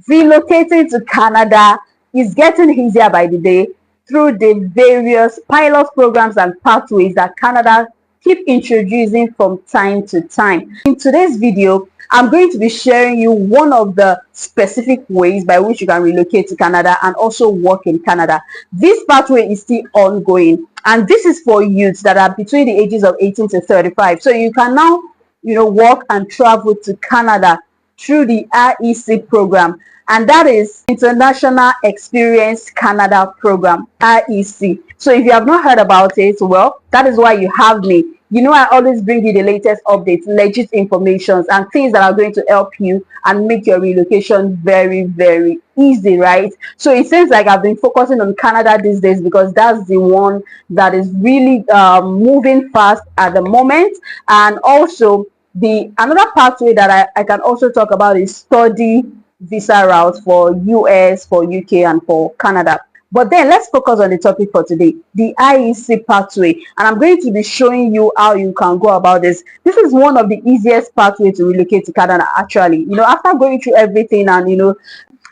Relocating to Canada is getting easier by the day through the various pilot programs and pathways that Canada keep introducing from time to time. In today's video, I'm going to be sharing you one of the specific ways by which you can relocate to Canada and also work in Canada. This pathway is still ongoing, and this is for youths that are between the ages of 18 to 35. So you can now, work and travel to Canada through the REC program, and that is International Experience Canada Program, REC. So if you have not heard about it, well, that is why you have me. I always bring you the latest updates, legit information, and things that are going to help you and make your relocation very, very easy, right? So it seems like I've been focusing on Canada these days because that's the one that is really moving fast at the moment. And also, the another pathway that I can also talk about is study visa routes for US, for UK, and for Canada. But then let's focus on the topic for today, the IEC pathway. And I'm going to be showing you how you can go about this. This is one of the easiest pathways to relocate to Canada, actually. After going through everything and,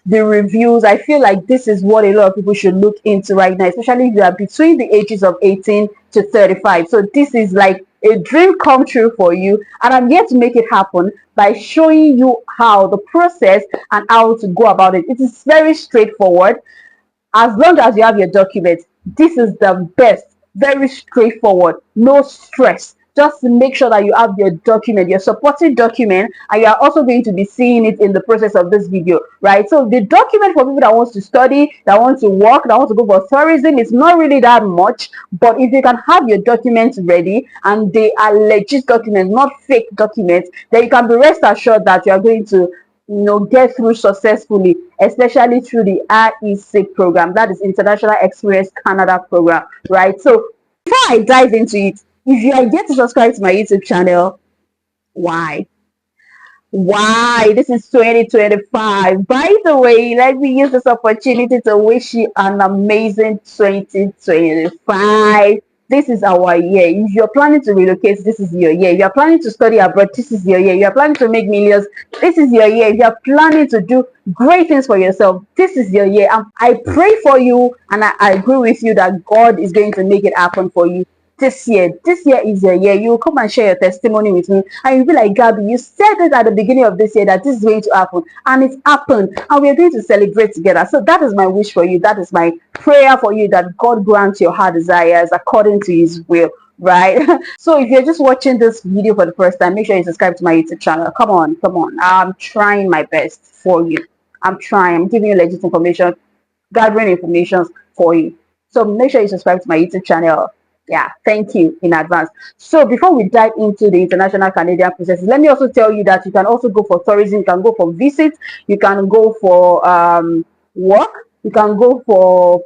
the reviews, I feel like this is what a lot of people should look into right now, especially if you are between the ages of 18 to 35. So this is like a dream come true for you, and I'm here to make it happen by showing you how the process and how to go about it. It is very straightforward. As long as you have your documents, this is the best. Very straightforward, no stress. Just make sure that you have your document, your supporting document, and you are also going to be seeing it in the process of this video, right? So the document for people that wants to study, that want to work, that want to go for tourism, it's not really that much. But if you can have your documents ready and they are legit documents, not fake documents, then you can be rest assured that you are going to get through successfully, especially through the REC program, that is International Experience Canada Program, right? So before I dive into it, if you are yet to subscribe to my YouTube channel, why? This is 2025. By the way, let me use this opportunity to wish you an amazing 2025. This is our year. If you're planning to relocate, this is your year. If you're planning to study abroad, this is your year. If you're planning to make millions, this is your year. If you're planning to do great things for yourself, this is your year. I pray for you, and I agree with you that God is going to make it happen for you this year. This year is your year. You will come and share your testimony with me, and you'll be like, Gabby, you said it at the beginning of this year that this is going to happen, and it's happened, and we're going to celebrate together. So that is my wish for you. That is my prayer for you, that God grants your heart desires according to his will, right? So if you're just watching this video for the first time, make sure you subscribe to my YouTube channel. Come on. I'm trying my best for you. I'm giving you legit information, gathering information for you. So make sure you subscribe to my YouTube channel. Yeah, thank you in advance. So before we dive into the international Canadian processes, let me also tell you that you can also go for tourism, you can go for visits, you can go for work, you can go for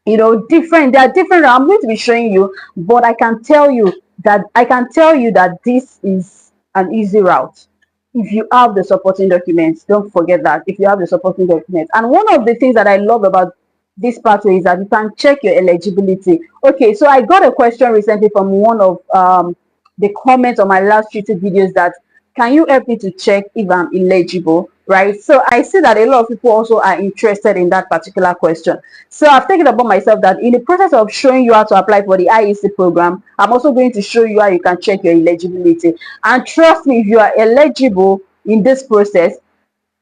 there are different, I'm going to be showing you, but I can tell you that this is an easy route if you have the supporting documents. Don't forget that, if you have the supporting documents. And one of the things that I love about this pathway is that you can check your eligibility. Okay, so I got a question recently from one of the comments on my last YouTube videos that, can you help me to check if I'm eligible, right? So I see that a lot of people also are interested in that particular question. So I've taken it upon myself that in the process of showing you how to apply for the IEC program, I'm also going to show you how you can check your eligibility. And trust me, if you are eligible in this process,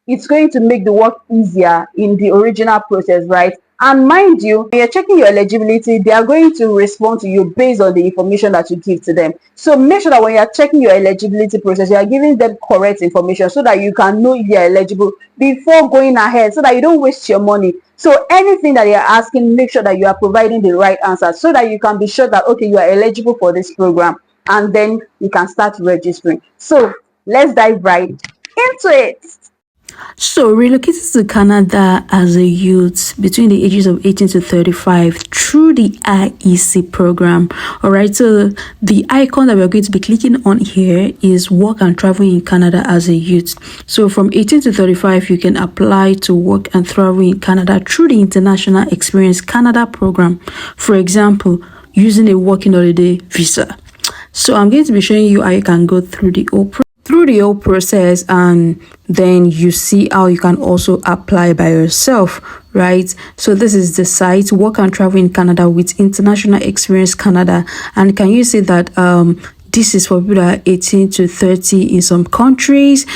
it's going to make the work easier in the original process, right? And mind you, when you're checking your eligibility, they are going to respond to you based on the information that you give to them. So make sure that when you're checking your eligibility process, you are giving them correct information so that you can know if you're eligible before going ahead, so that you don't waste your money. So anything that you're asking, make sure that you are providing the right answer so that you can be sure that, okay, you are eligible for this program, and then you can start registering. So let's dive right into it. So, relocating to Canada as a youth between the ages of 18 to 35 through the IEC program. All right, so the icon that we're going to be clicking on here is work and travel in Canada as a youth. So, from 18 to 35, you can apply to work and travel in Canada through the International Experience Canada program. For example, using a working holiday visa. So, I'm going to be showing you how you can go through the whole process. through the whole process, and then you see how you can also apply by yourself, right? So this is the site, Work and Travel in Canada with International Experience Canada. And can you see that this is for people that are 18 to 30 in some countries.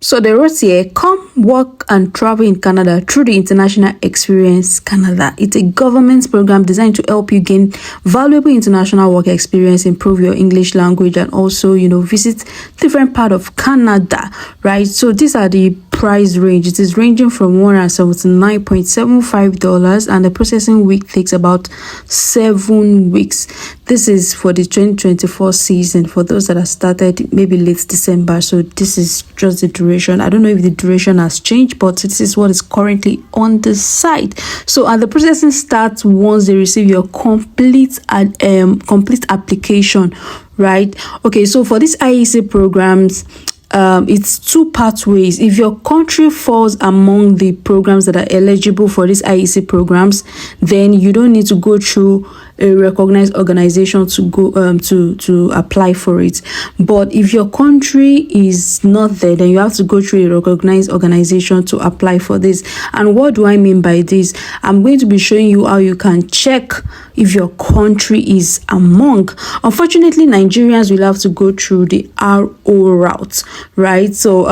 So they wrote here, come work and travel in Canada through the International Experience Canada. It's a government program designed to help you gain valuable international work experience, improve your English language, and also, visit different part of Canada, right? So these are the price range. It is ranging from $179.75, and the processing week takes about 7 weeks. This is for the 2024 season for those that have started maybe late December. So this is just the duration. I don't know if the duration has changed, but this is what is currently on the site. So the processing starts once they receive your complete application, right? Okay, so for these IEC programs, it's two pathways. If your country falls among the programs that are eligible for these IEC programs, then you don't need to go through a recognized organization to go to apply for it. But if your country is not there, then you have to go through a recognized organization to apply for this. And what do I mean by this? I'm going to be showing you how you can check if your country is among. Unfortunately, Nigerians will have to go through the RO route, right? So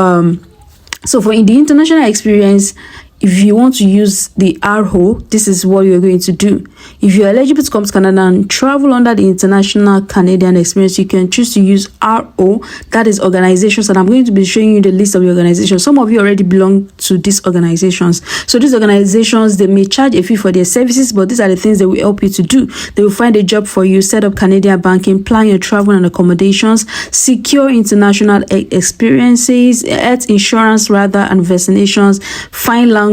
for the international experience, if you want to use the RO, this is what you're going to do. If you're eligible to come to Canada and travel under the International Canadian Experience, you can choose to use RO, that is organizations, and I'm going to be showing you the list of the organizations. Some of you already belong to these organizations. So these organizations, they may charge a fee for their services, but these are the things they will help you to do. They will find a job for you, set up Canadian banking, plan your travel and accommodations, secure international experiences, health insurance rather, and vaccinations, find language,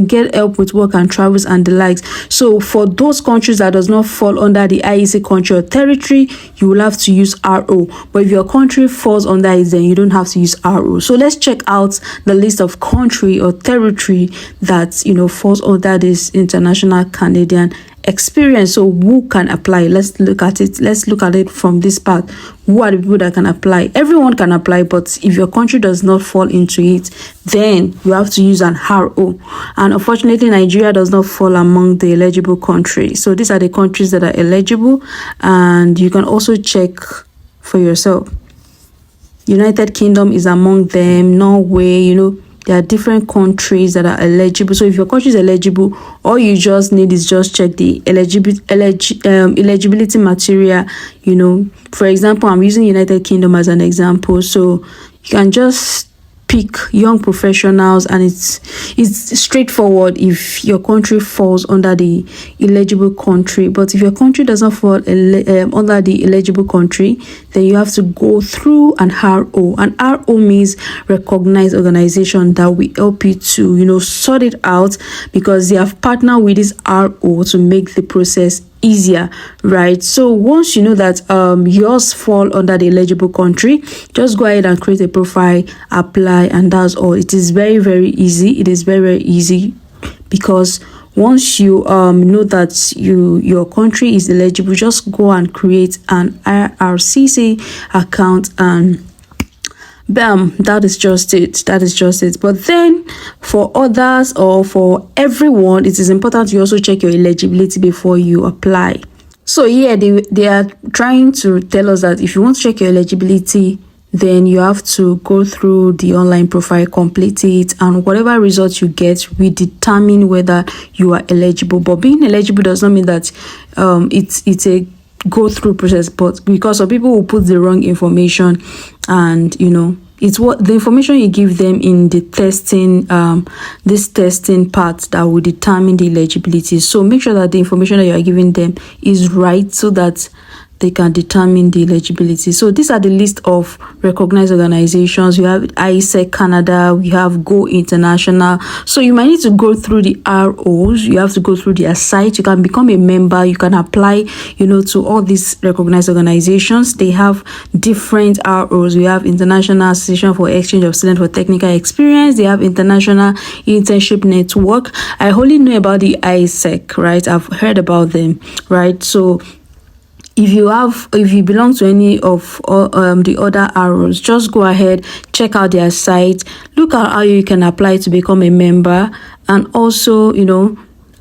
get help with work and travels and the likes. So for those countries that does not fall under the IEC country or territory, you will have to use RO. But if your country falls under it, then you don't have to use RO. So let's check out the list of country or territory that falls under this International Canadian Experience. So who can apply? Let's look at it from this part. Who are the people that can apply? Everyone can apply, but if your country does not fall into it, then you have to use an RO. And unfortunately, Nigeria does not fall among the eligible countries. So these are the countries that are eligible, and you can also check for yourself. United Kingdom is among them, Norway, there are different countries that are eligible. So if your country is eligible, all you just need is just check the eligibility material. For example, I'm using United Kingdom as an example. So you can just pick young professionals, and it's straightforward if your country falls under the eligible country. But if your country doesn't fall under the eligible country, then you have to go through an RO. An RO means recognized organization that will help you to sort it out, because they have partnered with this RO to make the process easier, right? So once you know that yours fall under the eligible country, just go ahead and create a profile, apply, and that's all. It is very, very easy. It is very, very easy, because once you know that your country is eligible, just go and create an IRCC account, and bam, that is just it. But then for others, or for everyone, it is important you also check your eligibility before you apply. So yeah, they are trying to tell us that if you want to check your eligibility, then you have to go through the online profile, complete it, and whatever results you get will determine whether you are eligible. But being eligible does not mean that it's a go through process, but because some people will put the wrong information, and it's what the information you give them in the testing, this testing part, that will determine the eligibility. So make sure that the information that you are giving them is right, so that they can determine the eligibility. So these are the list of recognized organizations. We have ISEC Canada, we have Go International. So you might need to go through the ROs. You have to go through their site. You can become a member. You can apply, to all these recognized organizations. They have different ROs. We have International Association for Exchange of Students for Technical Experience. They have International Internship Network. I only know about the ISEC, right? I've heard about them, right? So if you belong to any of the other arrows, just go ahead, check out their site, look at how you can apply to become a member, and also,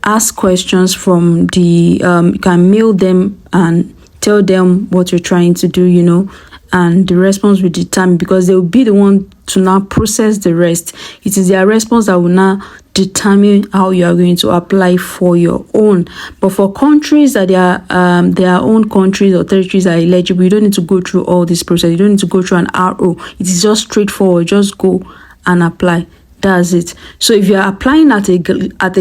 ask questions from the you can mail them and tell them what you're trying to do, and the response will determine, because they will be the one to now process the rest. It is their response that will now determine how you are going to apply for your own. But for countries that their own countries or territories are eligible, you don't need to go through all this process. You don't need to go through an RO. It is just straightforward. Just go and apply. That's it. So if you are applying at a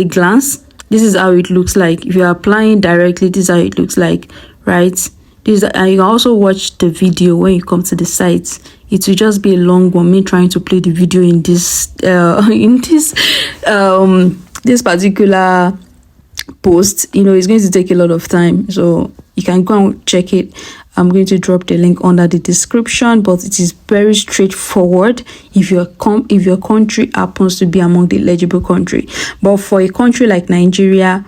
glance, this is how it looks like. If you are applying directly, this is how it looks like, right? And you can also watch the video when you come to the site. It will just be a long one, me trying to play the video in this this particular post. It's going to take a lot of time, so you can go and check it. I'm going to drop the link under the description, but it is very straightforward if your country happens to be among the eligible country. But for a country like Nigeria,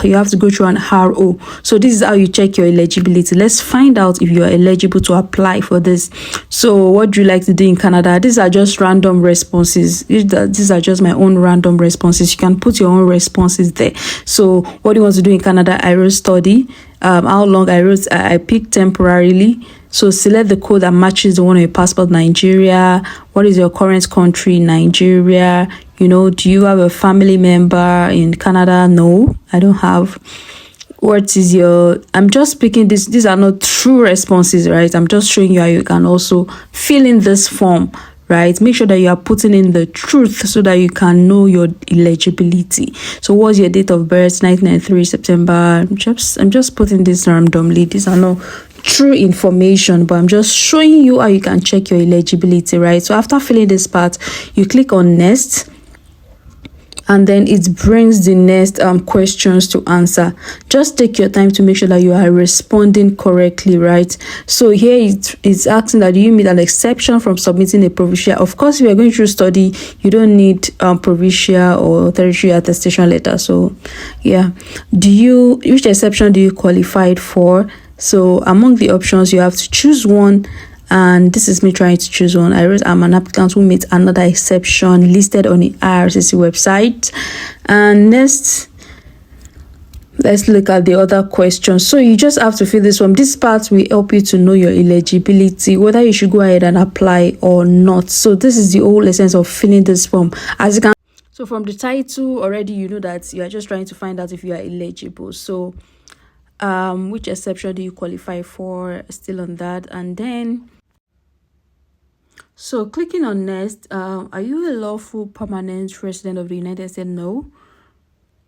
you have to go through an RO. So this is how you check your eligibility. Let's find out if you are eligible to apply for this. So what do you like to do in Canada? These are just random responses. These are just my own random responses. You can put your own responses there. So what do you want to do in Canada? I wrote study. How long I picked temporarily. So select the code that matches the one on your passport. Nigeria. What is your current country? Nigeria. Do you have a family member in Canada? No, I don't have. What is your... I'm just picking this. These are not true responses, right? I'm just showing you how you can also fill in this form, right? Make sure that you are putting in the truth so that you can know your eligibility. So what's your date of birth? 1993 September. I'm just putting this randomly. These are not true information, but I'm just showing you how you can check your eligibility, right? So after filling this part, you click on next, and then it brings the next questions to answer. Just take your time to make sure that you are responding correctly, right? So here it's asking that, do you meet an exception from submitting a provincial? Of course, if you are going through study, you don't need provincial or tertiary attestation letter. So yeah, which exception do you qualify for? So among the options, you have to choose one, and this is me trying to choose one. I wrote, I'm an applicant who meets another exception listed on the IRCC website. And next, let's look at the other questions. So you just have to fill this form. This part will help you to know your eligibility, whether you should go ahead and apply or not. So this is the whole essence of filling this form. As you can, so from the title already, you know that you are just trying to find out if you are eligible. So which exception do you qualify for? Still on that. And then, so clicking on next, are you a lawful permanent resident of the United States? No.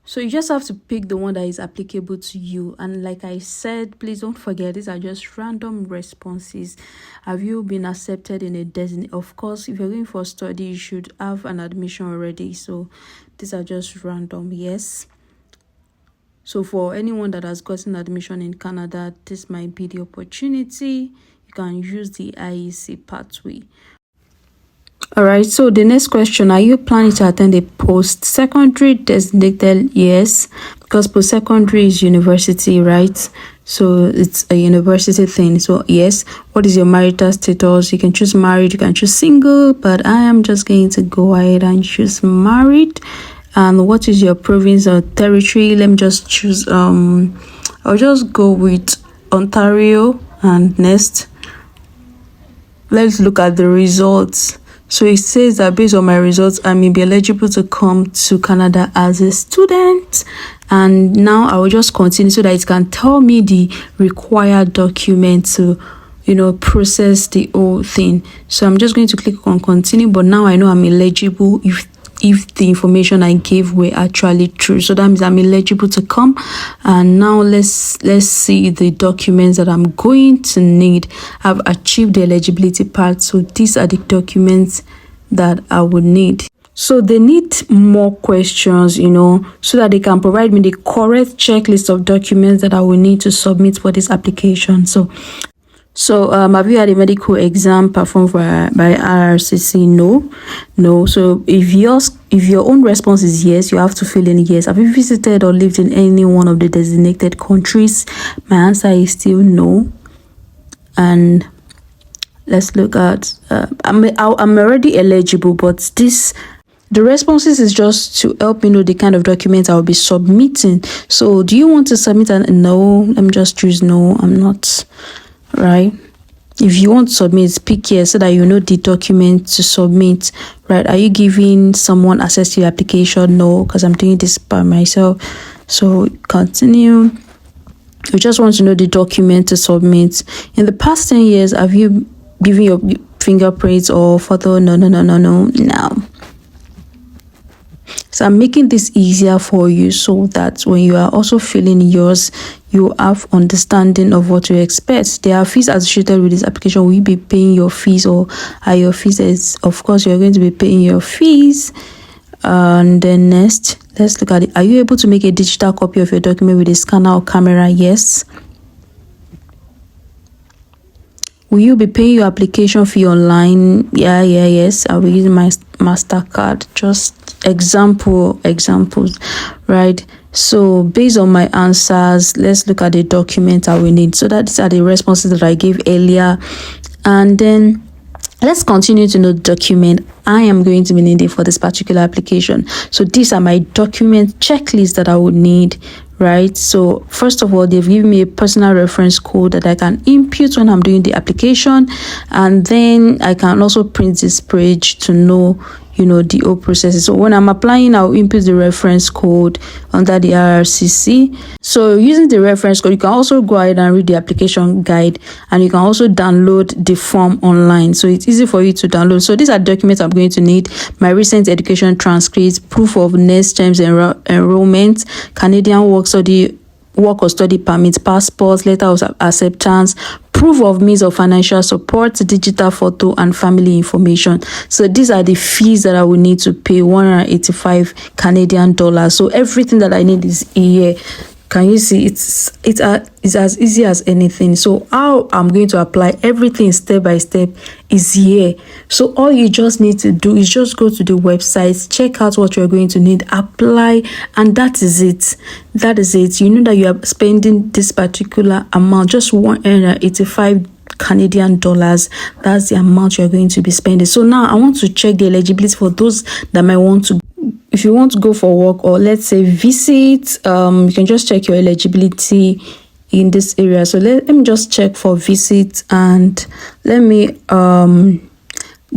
So you just have to pick the one that is applicable to you. And like I said, please don't forget, these are just random responses. Have you been accepted in a designated? Of course, if you're going for study, you should have an admission already. So these are just random. Yes. So for anyone that has gotten admission in Canada, this might be the opportunity. You can use the IEC pathway. All right, so the next question, are you planning to attend a post-secondary designated? Yes, because post-secondary is university, right? So it's a university thing. So yes. What is your marital status? You can choose married, you can choose single, but I am just going to go ahead and choose married. And what is your province or territory? Let me just choose, I'll just go with Ontario. And next, let's look at the results. So it says that based on my results, I may be eligible to come to Canada as a student. And now I will just continue so that it can tell me the required document to, process the whole thing. So I'm just going to click on continue, but now I know I'm eligible if the information I gave were actually true. So that means I'm eligible to come. And now let's see the documents that I'm going to need. I've achieved the eligibility part, so these are the documents that I would need. So they need more questions, so that they can provide me the correct checklist of documents that I will need to submit for this application. So So, have you had a medical exam performed by IRCC? No. So, if your own response is yes, you have to fill in yes. Have you visited or lived in any one of the designated countries? My answer is still no. And let's look at. I'm already eligible, but the responses is just to help me know the kind of document I'll be submitting. So, do you want to submit an no? Let me just choose no. I'm not. Right, if you want to submit, pick here so that you know the document to submit. Right, are you giving someone access to your application? No, because I'm doing this by myself. So continue. You just want to know the document to submit. In the past 10 years, have you given your fingerprints or photo? No. So I'm making this easier for you so that when you are also filling yours, you have understanding of what to expect. There are fees associated with this application. Will you be paying your fees, or are your fees? Of course, you're going to be paying your fees. And then next, let's look at it. Are you able to make a digital copy of your document with a scanner or camera? Yes. Will you be paying your application fee online? Yes. I'll be using my MasterCard. Just examples, right? So based on my answers, let's look at the document I will need. So these are the responses that I gave earlier. And then let's continue to know the document I am going to be needing for this particular application. So these are my document checklists that I would need, right? So first of all, they've given me a personal reference code that I can input when I'm doing the application. And then I can also print this page to know the whole process. So when I'm applying, I'll input the reference code under the IRCC. So using the reference code, you can also go ahead and read the application guide, and you can also download the form online. So it's easy for you to download. So these are documents I'm going to need: my recent education transcripts, proof of next term's enrollment, Canadian work or study permit, passport, letter of acceptance, proof of means of financial support, digital photo, and family information. So these are the fees that I will need to pay, 185 Canadian dollars. So everything that I need is here. Can you see? It's as easy as anything. So how I'm going to apply everything step by step is here. So all you just need to do is just go to the website, check out what you're going to need, apply, and that is it. You know that you are spending this particular amount, just 185 Canadian dollars. That's the amount you're going to be spending. So now I want to check the eligibility for those that might want to. If you want to go for work, or let's say visit, you can just check your eligibility in this area. So let me just check for visit, and let me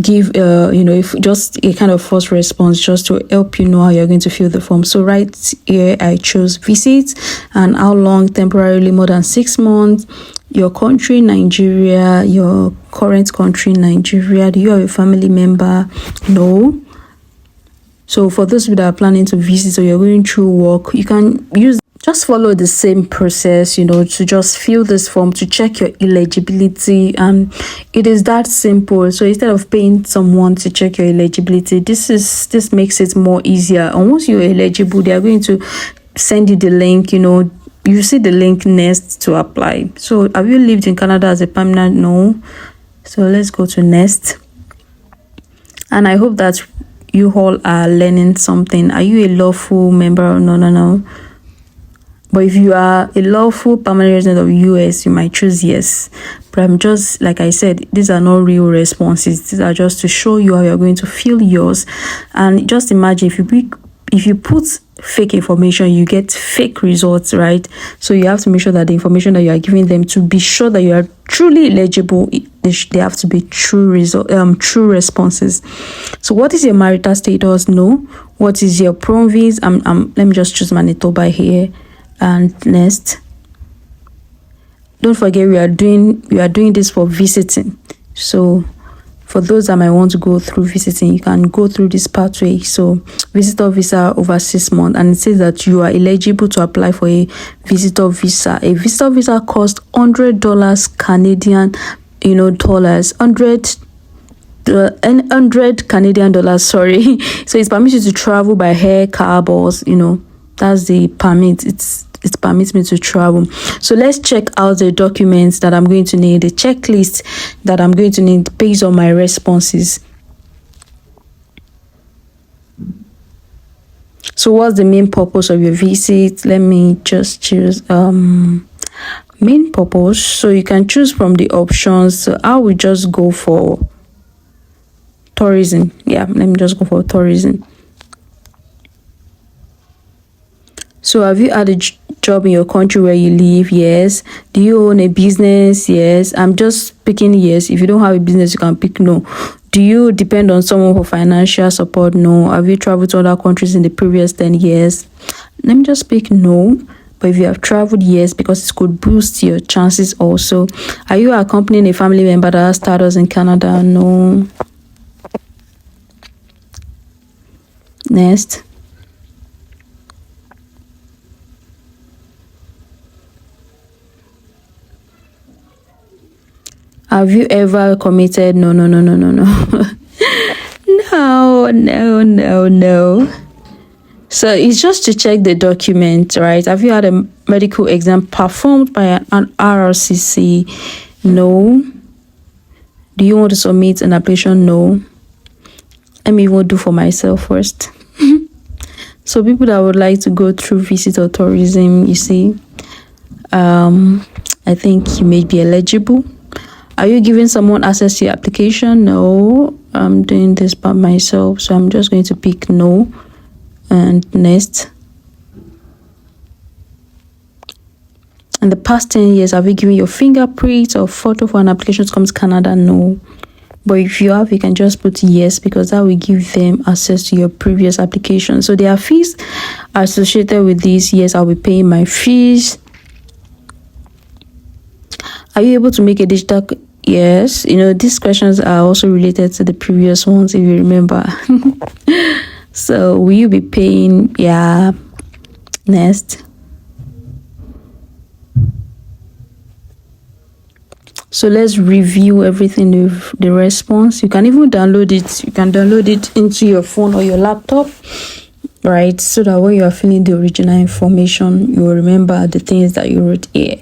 give if just a kind of first response just to help you know how you're going to fill the form. So right here I chose visit, and how long: temporarily more than 6 months. Your country, Nigeria. Your current country, Nigeria. Do you have a family member? No. So for those people that are planning to visit, or you're going through work, you can just follow the same process, to just fill this form to check your eligibility. And it is that simple. So instead of paying someone to check your eligibility, this makes it more easier. And once you're eligible, they are going to send you the link. You see the link next to apply. So have you lived in Canada as a permanent? No. So let's go to next. And I hope that you all are learning something. Are you a lawful member? No. But if you are a lawful permanent resident of US, you might choose yes. But I'm just, like I said, these are not real responses. These are just to show you how you're going to fill yours. And just imagine if you put fake information, you get fake results, right? So you have to make sure that the information that you are giving them, to be sure that you are truly eligible, they have to be true responses. So what is your marital status? No. What is your province? Let me just choose Manitoba here. And next, don't forget we are doing this for visiting. So for those that might want to go through visiting, you can go through this pathway. So visitor visa over 6 months, and it says that you are eligible to apply for a visitor visa. A visitor visa costs $100 Canadian dollars, 100 Canadian dollars, sorry. So it's permitted to travel by air, car, bus, that's the permit. It's it permits me to travel. So let's check out the documents that I'm going to need, the checklist that I'm going to need based on my responses. So what's the main purpose of your visit? Let me just choose main purpose. So you can choose from the options. So I will just go for tourism. Yeah, let me just go for tourism. So have you had a job in your country where you live? Yes. Do you own a business? Yes. I'm just picking yes. If you don't have a business, you can pick no. Do you depend on someone for financial support? No. Have you traveled to other countries in the previous 10 years? Let me just pick no. But if you have traveled, yes, because it could boost your chances also. Are you accompanying a family member that has status in Canada? No. Next. Have you ever committed? No. No. So it's just to check the document, right? Have you had a medical exam performed by an RRCC? No. Do you want to submit an application? No. Let me even do for myself first. So people that would like to go through visit or tourism, you see, I think you may be eligible. Are you giving someone access to your application? No. I'm doing this by myself, so I'm just going to pick no. And next. In the past 10 years, have you given your fingerprint or photo for an application to come to Canada? No. But if you have, you can just put yes, because that will give them access to your previous application. So there are fees associated with this. Yes, I'll be paying my fees. Are you able to make a digital? Yes. These questions are also related to the previous ones, if you remember. So will you be paying? Yeah. Next. So let's review everything, the response. You can even download it. You can download it into your phone or your laptop, right? So that when you are filling the original information, you will remember the things that you wrote here.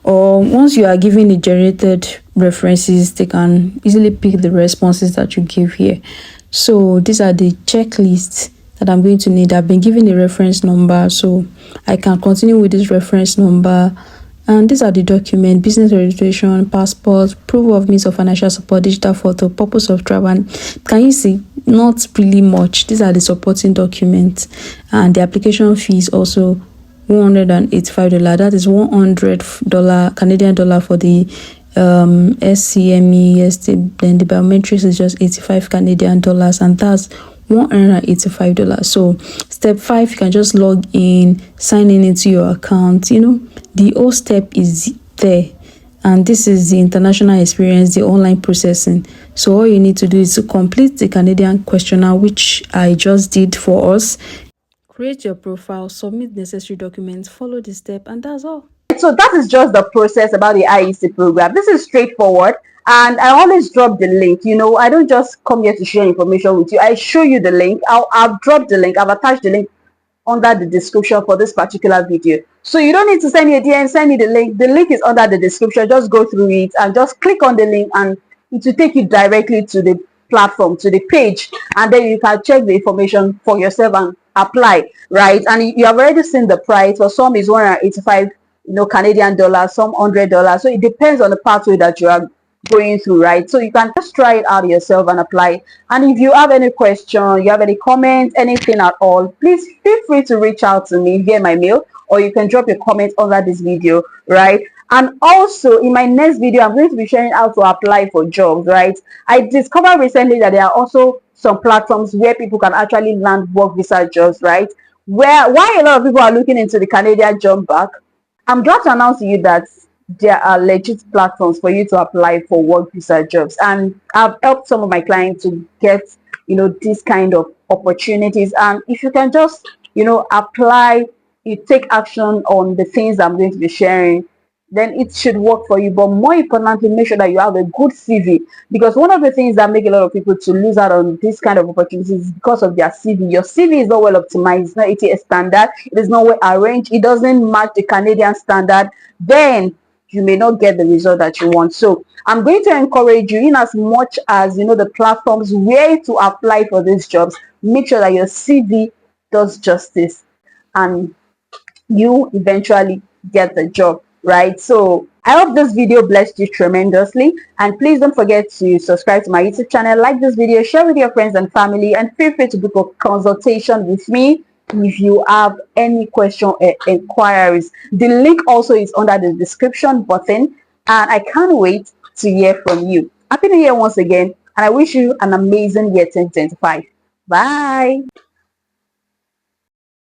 Or once you are given the generated references, they can easily pick the responses that you give here. So these are the checklists that I'm going to need. I've been given a reference number, so I can continue with this reference number. And these are the documents: business registration, passport, proof of means of financial support, digital photo, purpose of travel. And can you see? Not really much. These are the supporting documents. And the application fee is also $185. That is $100 Canadian dollar for the SCME. Yes, then the biometrics is just 85 Canadian dollars, and that's $185. So step 5, you can just log in, sign in into your account. The whole step is there, and this is the international experience, the online processing. So all you need to do is to complete the Canadian questionnaire, which I just did for us. Create your profile, submit necessary documents, follow the step, and that's all. So that is just the process about the IEC program. This is straightforward, and I always drop the link. I don't just come here to share information with you. I show you the link. I've dropped the link. I've attached the link under the description for this particular video. So you don't need to send me a DM, send me the link. The link is under the description. Just go through it and just click on the link, and it will take you directly to the platform, to the page, and then you can check the information for yourself and apply, right? And you have already seen the price. For some is 185 Canadian dollars, some $100. So it depends on the pathway that you are going through, right? So you can just try it out yourself and apply. And if you have any question, you have any comments, anything at all, please feel free to reach out to me via my mail, or you can drop your comments under this video, right? And also in my next video, I'm going to be sharing how to apply for jobs, right? I discovered recently that there are also some platforms where people can actually land work visa jobs, right? Why a lot of people are looking into the Canadian job bank. I'm glad to announce to you that there are legit platforms for you to apply for work visa jobs, and I've helped some of my clients to get these kind of opportunities. And if you can just apply, you take action on the things I'm going to be sharing, then it should work for you. But more importantly, make sure that you have a good CV, because one of the things that make a lot of people to lose out on this kind of opportunities is because of their CV. Your CV is not well optimized, it's not ATS standard, it is not well arranged, it doesn't match the Canadian standard, then you may not get the result that you want. So I'm going to encourage you, in as much as you know the platforms where to apply for these jobs, make sure that your CV does justice and you eventually get the job, right? So I hope this video blessed you tremendously, and please don't forget to subscribe to my YouTube channel, like this video, share with your friends and family, and feel free to book a consultation with me if you have any question or inquiries. The link also is under the description button, and I can't wait to hear from you. Happy New Year once again, and I wish you an amazing year 2025. Bye.